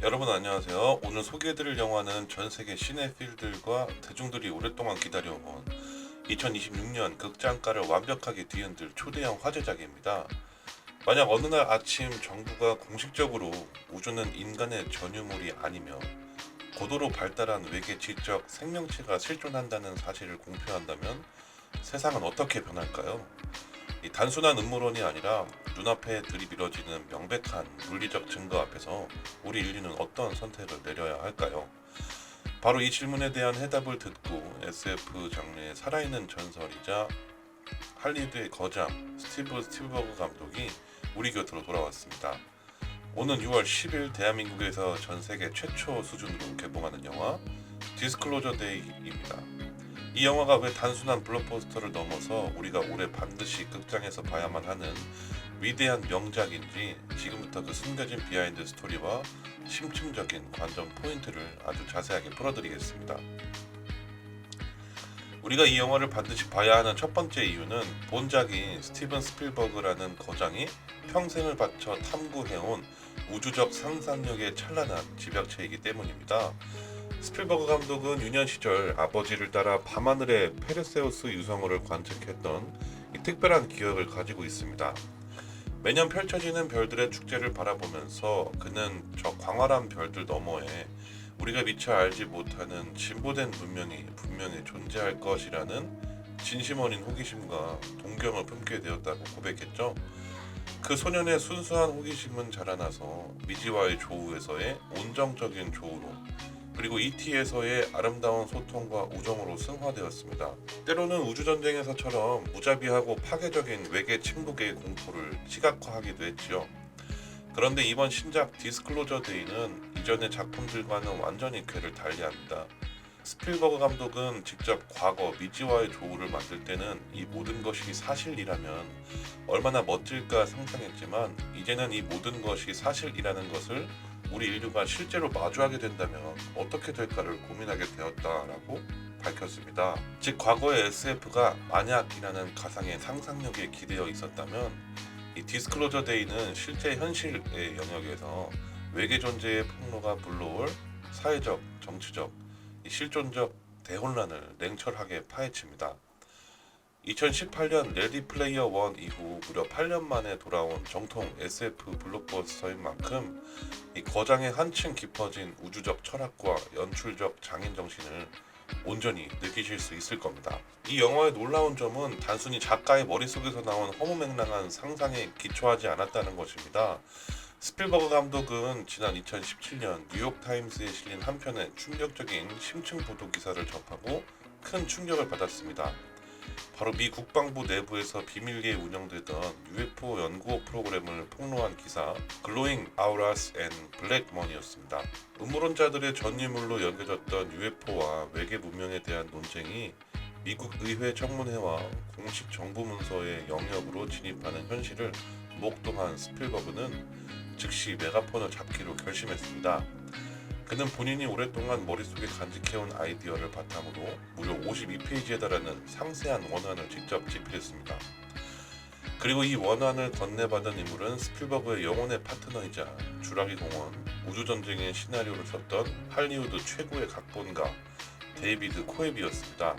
여러분 안녕하세요. 오늘 소개해드릴 영화는 전세계 시네필들과 대중들이 오랫동안 기다려온 2026년 극장가를 완벽하게 뒤흔들 초대형 화제작입니다. 만약 어느 날 아침 정부가 공식적으로 우주는 인간의 전유물이 아니며 고도로 발달한 외계 지적 생명체가 실존한다는 사실을 공표한다면 세상은 어떻게 변할까요? 이 단순한 음모론이 아니라 눈앞에 들이밀어지는 명백한 물리적 증거 앞에서 우리 인류는 어떤 선택을 내려야 할까요? 바로 이 질문에 대한 해답을 듣고 SF 장르의 살아있는 전설이자 할리우드의 거장 스티브 스필버그 감독이 우리 곁으로 돌아왔습니다. 오는 6월 10일 대한민국에서 전 세계 최초 수준으로 개봉하는 영화 디스클로저 데이입니다. 이 영화가 왜 단순한 블록버스터를 넘어서 우리가 올해 반드시 극장에서 봐야만 하는 위대한 명작인지 지금부터 그 숨겨진 비하인드 스토리와 심층적인 관전 포인트를 아주 자세하게 풀어드리겠습니다. 우리가 이 영화를 반드시 봐야 하는 첫 번째 이유는 본작인 스티븐 스필버그라는 거장이 평생을 바쳐 탐구해온 우주적 상상력의 찬란한 집약체이기 때문입니다. 스필버그 감독은 유년 시절 아버지를 따라 밤하늘의 페르세우스 유성우를 관측했던 특별한 기억을 가지고 있습니다. 매년 펼쳐지는 별들의 축제를 바라보면서 그는 저 광활한 별들 너머에 우리가 미처 알지 못하는 진보된 문명이 분명히 존재할 것이라는 진심 어린 호기심과 동경을 품게 되었다고 고백했죠. 그 소년의 순수한 호기심은 자라나서 미지와의 조우에서의 온정적인 조우로, 그리고 ET에서의 아름다운 소통과 우정으로 승화되었습니다. 때로는 우주전쟁에서처럼 무자비하고 파괴적인 외계 침묵의 공포를 시각화하기도 했지요. 그런데 이번 신작 디스클로저 데이는 이전의 작품들과는 완전히 궤를 달리합니다. 스필버그 감독은 직접 과거 미지와의 조우를 만들 때는 이 모든 것이 사실이라면 얼마나 멋질까 상상했지만, 이제는 이 모든 것이 사실이라는 것을 우리 인류가 실제로 마주하게 된다면 어떻게 될까를 고민하게 되었다라고 밝혔습니다. 즉, 과거의 SF가 만약이라는 가상의 상상력에 기대어 있었다면 이 디스클로저 데이는 실제 현실의 영역에서 외계 존재의 폭로가 불러올 사회적, 정치적, 실존적 대혼란을 냉철하게 파헤칩니다. 2018년 레디 플레이어 1 이후 무려 8년 만에 돌아온 정통 SF 블록버스터인 만큼 이 거장의 한층 깊어진 우주적 철학과 연출적 장인 정신을 온전히 느끼실 수 있을 겁니다. 이 영화의 놀라운 점은 단순히 작가의 머릿속에서 나온 허무맹랑한 상상에 기초하지 않았다는 것입니다. 스필버그 감독은 지난 2017년 뉴욕타임스에 실린 한 편의 충격적인 심층 보도 기사를 접하고 큰 충격을 받았습니다. 바로 미 국방부 내부에서 비밀리에 운영되던 UFO 연구 프로그램을 폭로한 기사 Glowing Auras and Black Money였습니다. 음모론자들의 전유물로 여겨졌던 UFO와 외계 문명에 대한 논쟁이 미국 의회 청문회와 공식 정부 문서의 영역으로 진입하는 현실을 목도한 스필버그는 즉시 메가폰을 잡기로 결심했습니다. 그는 본인이 오랫동안 머릿속에 간직해온 아이디어를 바탕으로 무려 52페이지에 달하는 상세한 원안을 직접 집필했습니다. 그리고 이 원안을 건네받은 인물은 스필버그의 영혼의 파트너이자 주라기 공원, 우주전쟁의 시나리오를 썼던 할리우드 최고의 각본가 데이비드 코앱이었습니다.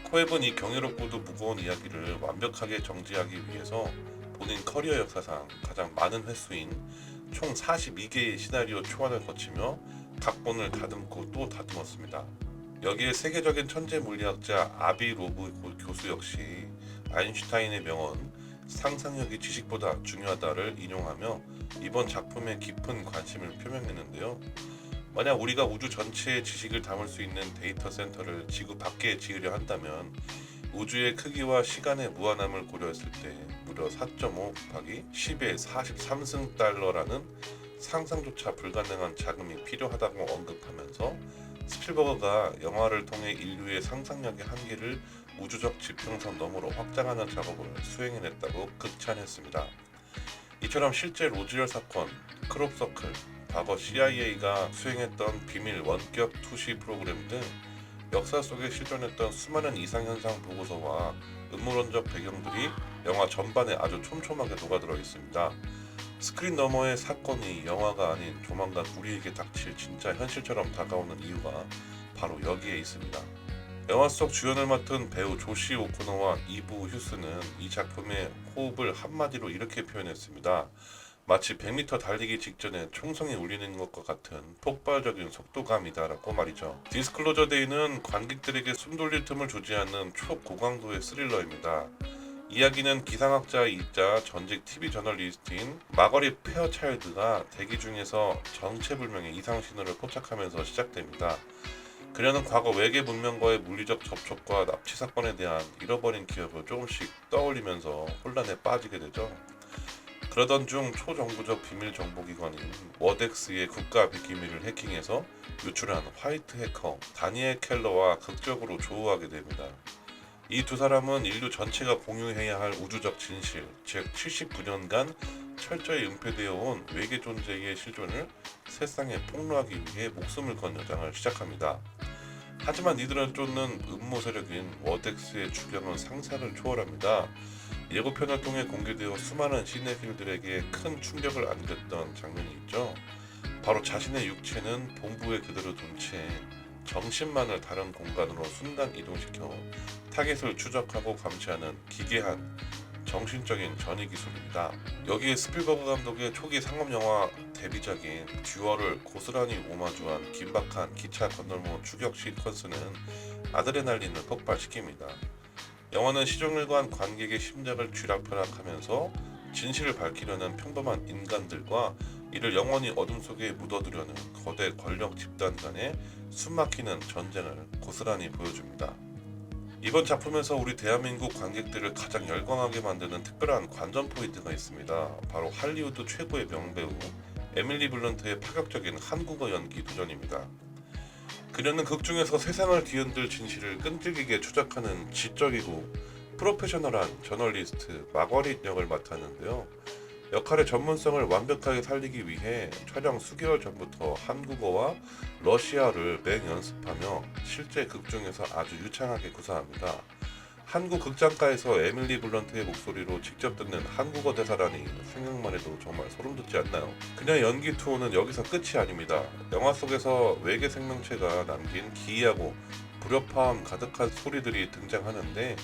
코앱은 이 경이롭고도 무거운 이야기를 완벽하게 정지하기 위해서 본인 커리어 역사상 가장 많은 횟수인 총 42개의 시나리오 초안을 거치며 각본을 다듬고 또 다듬었습니다. 여기에 세계적인 천재 물리학자 아비 로브 교수 역시 아인슈타인의 명언 상상력이 지식보다 중요하다를 인용하며 이번 작품에 깊은 관심을 표명했는데요. 만약 우리가 우주 전체의 지식을 담을 수 있는 데이터 센터를 지구 밖에 지으려 한다면 우주의 크기와 시간의 무한함을 고려했을 때 무려 4.5 곱하기 10의 43승 달러라는 상상조차 불가능한 자금이 필요하다고 언급하면서 스필버그가 영화를 통해 인류의 상상력의 한계를 우주적 지평선 너머로 확장하는 작업을 수행해냈다고 극찬했습니다. 이처럼 실제 로지얼 사건, 크롭서클, 과거 CIA가 수행했던 비밀 원격 투시 프로그램 등 역사 속에 실존했던 수많은 이상현상 보고서와 음모론적 배경들이 영화 전반에 아주 촘촘하게 녹아들어 있습니다. 스크린 너머의 사건이 영화가 아닌 조만간 우리에게 닥칠 진짜 현실처럼 다가오는 이유가 바로 여기에 있습니다. 영화 속 주연을 맡은 배우 조시 오코노와 이브 휴스는 이 작품의 호흡을 한마디로 이렇게 표현했습니다. 마치 100m 달리기 직전에 총성이 울리는 것과 같은 폭발적인 속도감이다라고 말이죠. 디스클로저 데이는 관객들에게 숨 돌릴 틈을 주지 않는 초고강도의 스릴러입니다. 이야기는 기상학자이자 전직 TV 저널리스트인 마거릿 페어차일드가 대기 중에서 정체불명의 이상 신호를 포착하면서 시작됩니다. 그녀는 과거 외계 문명과의 물리적 접촉과 납치 사건에 대한 잃어버린 기억을 조금씩 떠올리면서 혼란에 빠지게 되죠. 그러던 중 초정부적 비밀 정보기관인 워덱스의 국가 기밀을 해킹해서 유출한 화이트 해커 다니엘 켈러와 극적으로 조우하게 됩니다. 이 두 사람은 인류 전체가 공유해야 할 우주적 진실, 즉 79년간 철저히 은폐되어 온 외계 존재의 실존을 세상에 폭로하기 위해 목숨을 건 여정을 시작합니다. 하지만 이들을 쫓는 음모 세력인 워덱스의 추격은 상상을 초월합니다. 예고편을 통해 공개되어 수많은 시네필들에게 큰 충격을 안겼던 장면이 있죠. 바로 자신의 육체는 본부에 그대로 둔 채 정신만을 다른 공간으로 순간 이동시켜 타겟을 추적하고 감시하는 기괴한 정신적인 전이 기술입니다. 여기에 스필버그 감독의 초기 상업 영화 데뷔작인 듀얼을 고스란히 오마주한 긴박한 기차 건널목 추격 시퀀스는 아드레날린을 폭발시킵니다. 영화는 시종일관 관객의 심장을 쥐락펴락하면서 진실을 밝히려는 평범한 인간들과 이를 영원히 어둠 속에 묻어두려는 거대 권력 집단 간의 숨막히는 전쟁을 고스란히 보여줍니다. 이번 작품에서 우리 대한민국 관객들을 가장 열광하게 만드는 특별한 관전 포인트가 있습니다. 바로 할리우드 최고의 명배우 에밀리 블런트의 파격적인 한국어 연기 도전입니다. 그녀는 극중에서 세상을 뒤흔들 진실을 끈질기게 추적하는 지적이고 프로페셔널한 저널리스트 마거릿 역을 맡았는데요. 역할의 전문성을 완벽하게 살리기 위해 촬영 수개월 전부터 한국어와 러시아를 맹연습하며 실제 극중에서 아주 유창하게 구사합니다. 한국 극장가에서 에밀리 블런트의 목소리로 직접 듣는 한국어 대사라니 생각만 해도 정말 소름 돋지 않나요? 그녀의 연기 투혼은 여기서 끝이 아닙니다. 영화 속에서 외계 생명체가 남긴 기이하고 불협화음 가득한 소리들이 등장하는데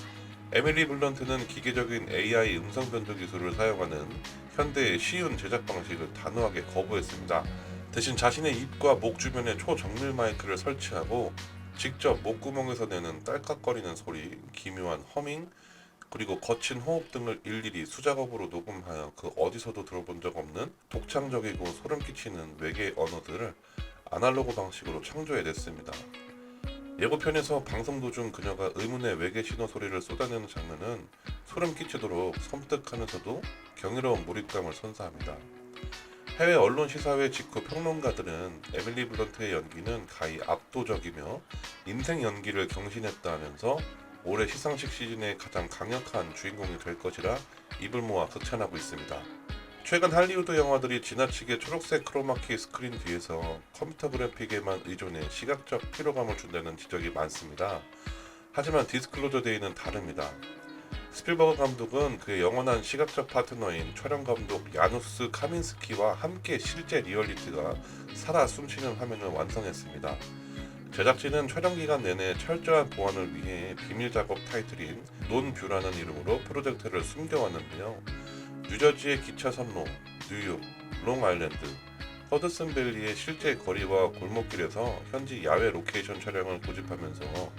에밀리 블런트는 기계적인 AI 음성 변조 기술을 사용하는 현대의 쉬운 제작 방식을 단호하게 거부했습니다. 대신 자신의 입과 목 주변에 초정밀 마이크를 설치하고 직접 목구멍에서 내는 딸깍거리는 소리, 기묘한 허밍, 그리고 거친 호흡 등을 일일이 수작업으로 녹음하여 그 어디서도 들어본 적 없는 독창적이고 소름 끼치는 외계 언어들을 아날로그 방식으로 창조해냈습니다. 예고편에서 방송 도중 그녀가 의문의 외계 신호 소리를 쏟아내는 장면은 소름 끼치도록 섬뜩하면서도 경이로운 몰입감을 선사합니다. 해외 언론 시사회 직후 평론가들은 에밀리 블런트의 연기는 가히 압도적이며 인생 연기를 경신했다면서 올해 시상식 시즌의 가장 강력한 주인공이 될 것이라 입을 모아 극찬하고 있습니다. 최근 할리우드 영화들이 지나치게 초록색 크로마키 스크린 뒤에서 컴퓨터 그래픽에만 의존해 시각적 피로감을 준다는 지적이 많습니다. 하지만 디스클로저 데이는 다릅니다. 스필버그 감독은 그의 영원한 시각적 파트너인 촬영 감독 야누스 카민스키와 함께 실제 리얼리티가 살아 숨쉬는 화면을 완성했습니다. 제작진은 촬영 기간 내내 철저한 보안을 위해 비밀 작업 타이틀인 논뷰라는 이름으로 프로젝트를 숨겨왔는데요. 뉴저지의 기차 선로, 뉴욕, 롱아일랜드, 허드슨밸리의 실제 거리와 골목길에서 현지 야외 로케이션 촬영을 고집하면서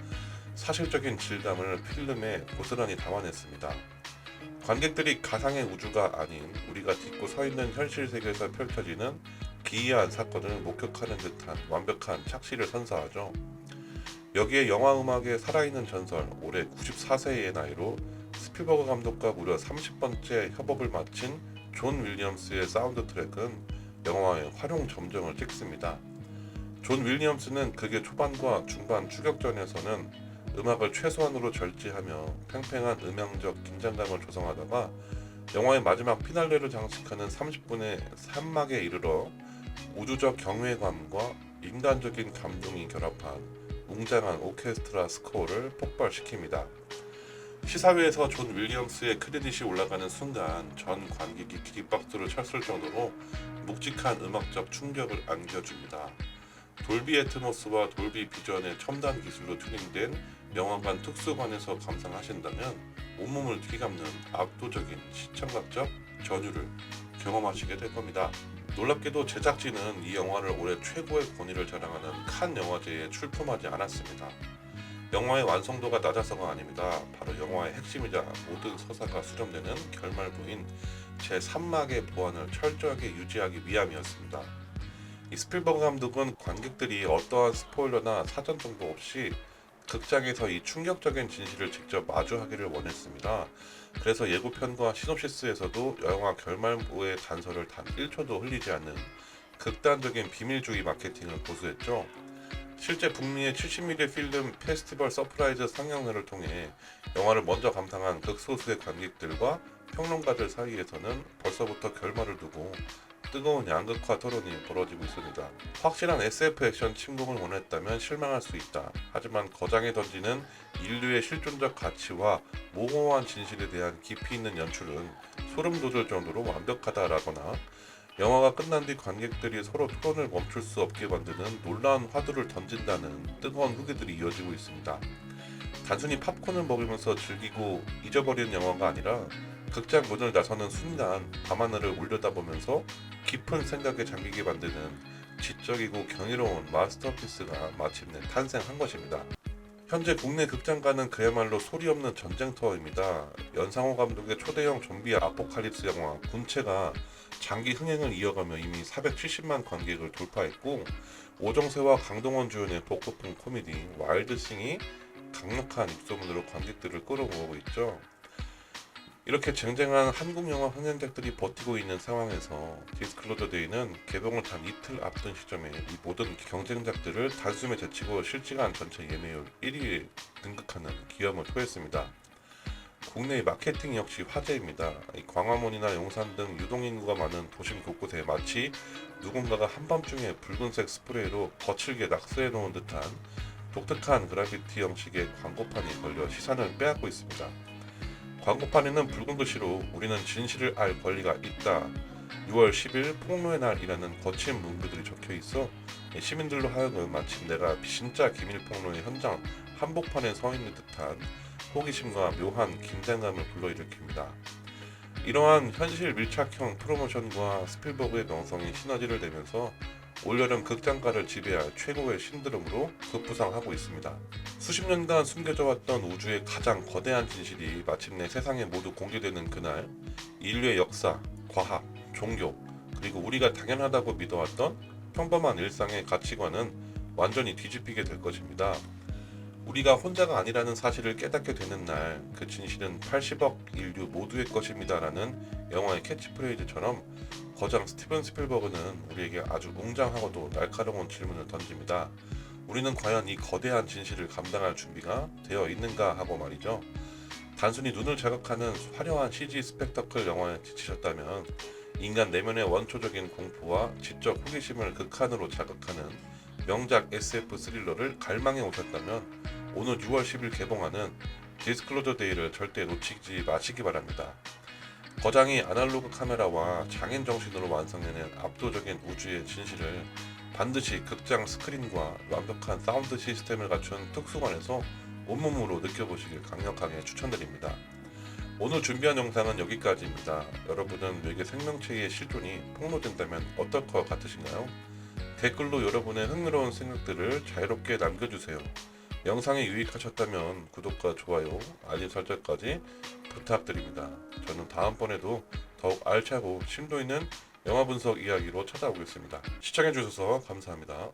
사실적인 질감을 필름에 고스란히 담아냈습니다. 관객들이 가상의 우주가 아닌 우리가 딛고 서 있는 현실 세계에서 펼쳐지는 기이한 사건을 목격하는 듯한 완벽한 착시를 선사하죠. 여기에 영화 음악의 살아있는 전설, 올해 94세의 나이로 스필버그 감독과 무려 30번째 협업을 마친 존 윌리엄스의 사운드 트랙은 영화의 활용 점정을 찍습니다. 존 윌리엄스는 극의 초반과 중반 추격전에서는 음악을 최소한으로 절제하며 팽팽한 음향적 긴장감을 조성하다가 영화의 마지막 피날레를 장식하는 30분의 산막에 이르러 우주적 경외감과 인간적인 감동이 결합한 웅장한 오케스트라 스코어를 폭발시킵니다. 시사회에서 존 윌리엄스의 크레딧이 올라가는 순간 전 관객이 기립박수를 쳤을 정도로 묵직한 음악적 충격을 안겨줍니다. 돌비 애트모스와 돌비 비전의 첨단 기술로 튜닝된 영화관 특수관에서 감상하신다면 온몸을 뒤감는 압도적인 시청각적 전율을 경험하시게 될 겁니다. 놀랍게도 제작진은 이 영화를 올해 최고의 권위를 자랑하는 칸 영화제에 출품하지 않았습니다. 영화의 완성도가 낮아서가 아닙니다. 바로 영화의 핵심이자 모든 서사가 수렴되는 결말부인 제3막의 보안을 철저하게 유지하기 위함이었습니다. 이 스필버그 감독은 관객들이 어떠한 스포일러나 사전 정보 없이 극장에서 이 충격적인 진실을 직접 마주하기를 원했습니다. 그래서 예고편과 시놉시스에서도 영화 결말부의 단서를 단 1초도 흘리지 않는 극단적인 비밀주의 마케팅을 고수했죠. 실제 북미의 70mm 필름 페스티벌 서프라이즈 상영회를 통해 영화를 먼저 감상한 극소수의 관객들과 평론가들 사이에서는 벌써부터 결말을 두고 뜨거운 양극화 토론이 벌어지고 있습니다. 확실한 SF 액션 침공을 원했다면 실망할 수 있다. 하지만 거장에 던지는 인류의 실존적 가치와 모호한 진실에 대한 깊이 있는 연출은 소름 돋을 정도로 완벽하다라거나 영화가 끝난 뒤 관객들이 서로 토론을 멈출 수 없게 만드는 놀라운 화두를 던진다는 뜨거운 후기들이 이어지고 있습니다. 단순히 팝콘을 먹으면서 즐기고 잊어버리는 영화가 아니라 극장 문을 나서는 순간 밤하늘을 올려다보면서 깊은 생각에 잠기게 만드는 지적이고 경이로운 마스터피스가 마침내 탄생한 것입니다. 현재 국내 극장가는 그야말로 소리 없는 전쟁터입니다. 연상호 감독의 초대형 좀비 아포칼립스 영화 군체가 장기 흥행을 이어가며 이미 470만 관객을 돌파했고, 오정세와 강동원 주연의 복고풍 코미디 와일드싱이 강력한 입소문으로 관객들을 끌어모으고 있죠. 이렇게 쟁쟁한 한국 영화 흥행작들이 버티고 있는 상황에서 디스클로저 데이는 개봉을 단 이틀 앞둔 시점에 이 모든 경쟁작들을 단숨에 제치고 실시간 전체 예매율 1위에 등극하는 기염을 토했습니다. 국내의 마케팅 역시 화제입니다. 광화문이나 용산 등 유동인구가 많은 도심 곳곳에 마치 누군가가 한밤중에 붉은색 스프레이로 거칠게 낙서해 놓은 듯한 독특한 그래피티 형식의 광고판이 걸려 시선을 빼앗고 있습니다. 광고판에는 붉은 글씨로 "우리는 진실을 알 권리가 있다. 6월 10일 폭로의 날이라는 거친 문구들이 적혀 있어 시민들로 하여금 마치 내가 진짜 기밀 폭로의 현장 한복판에 서 있는 듯한 호기심과 묘한 긴장감을 불러일으킵니다. 이러한 현실 밀착형 프로모션과 스필버그의 명성이 시너지를 내면서 올여름 극장가를 지배할 최고의 신드롬으로 급부상하고 있습니다. 수십 년간 숨겨져 왔던 우주의 가장 거대한 진실이 마침내 세상에 모두 공개되는 그날, 인류의 역사, 과학, 종교, 그리고 우리가 당연하다고 믿어왔던 평범한 일상의 가치관은 완전히 뒤집히게 될 것입니다. 우리가 혼자가 아니라는 사실을 깨닫게 되는 날, 그 진실은 80억 인류 모두의 것입니다라는 영화의 캐치프레이즈처럼 거장 스티븐 스필버그는 우리에게 아주 웅장하고도 날카로운 질문을 던집니다. 우리는 과연 이 거대한 진실을 감당할 준비가 되어 있는가 하고 말이죠. 단순히 눈을 자극하는 화려한 CG 스펙터클 영화에 지치셨다면 인간 내면의 원초적인 공포와 지적 호기심을 극한으로 자극하는 명작 SF 스릴러를 갈망해 오셨다면 오늘 6월 10일 개봉하는 디스클로저 데이를 절대 놓치지 마시기 바랍니다. 거장이 아날로그 카메라와 장인 정신으로 완성해낸 압도적인 우주의 진실을 반드시 극장 스크린과 완벽한 사운드 시스템을 갖춘 특수관에서 온몸으로 느껴보시길 강력하게 추천드립니다. 오늘 준비한 영상은 여기까지입니다. 여러분은 외계 생명체의 실존이 폭로된다면 어떨 것 같으신가요? 댓글로 여러분의 흥미로운 생각들을 자유롭게 남겨주세요. 영상이 유익하셨다면 구독과 좋아요, 알림 설정까지 부탁드립니다. 저는 다음번에도 더욱 알차고 심도 있는 영화 분석 이야기로 찾아오겠습니다. 시청해주셔서 감사합니다.